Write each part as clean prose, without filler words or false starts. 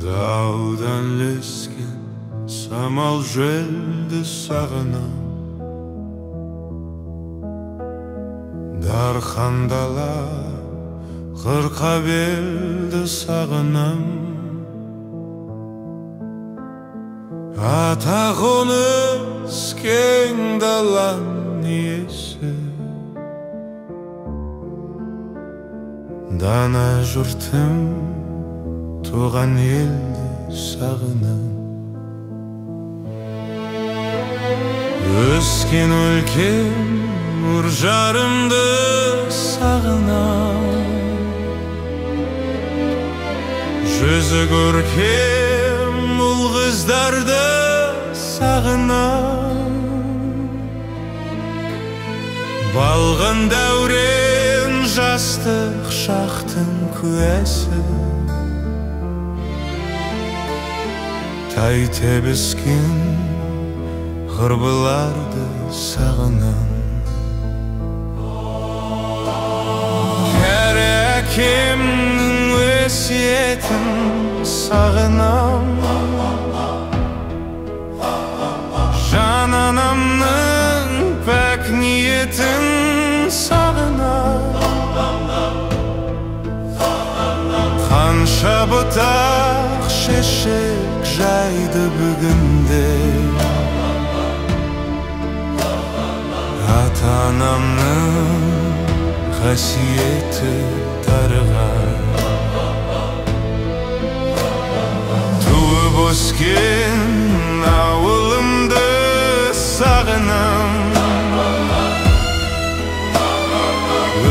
Даудан лескен самал желді сағынам, дархан дала қырқа белді сағынам. Ата қоныс кең даланың иесі, дана жұртым туған елді сағынам. Өскен өлкем үржарымды сағынам. Жүзі көркем ұл қыздарды сағынам. Балғын дәурен жастық шақтың куәсі, тай тебіскен ғырбыларды сағынам. Кәрі әкемнің өсиетін сағынам. Жан анамның пәк ниетін сағынам. Қанша бұтақ шешек жайды бүгінде, ата-анамның қасиеті дарыған. Туып өскен ауылымды сағынам.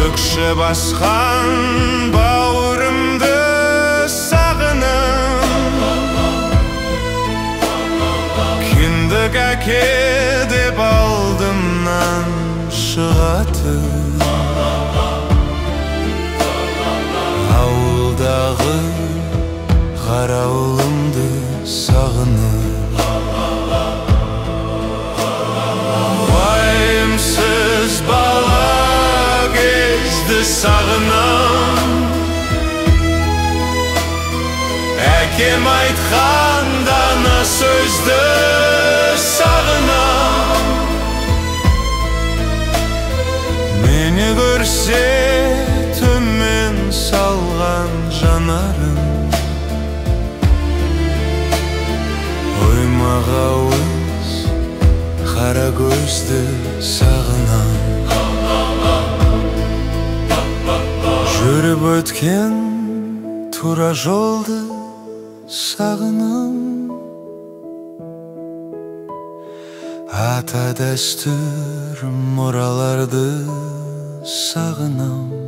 Өкші басқан бауырымды сағынам. Кіндік әке деп алдымнан шығатын, ауылдағы қарауылымды сағынам. Уайымсыз бала кезді сағынам. Әкем айтқан дана сөзді сағынам. Мені көрсе төмен салған жанарым, оймағауыз қара көзді сағынам. Жүріп өткен тура жолды сағынам. Ата дәстүр мұраларды сағынам.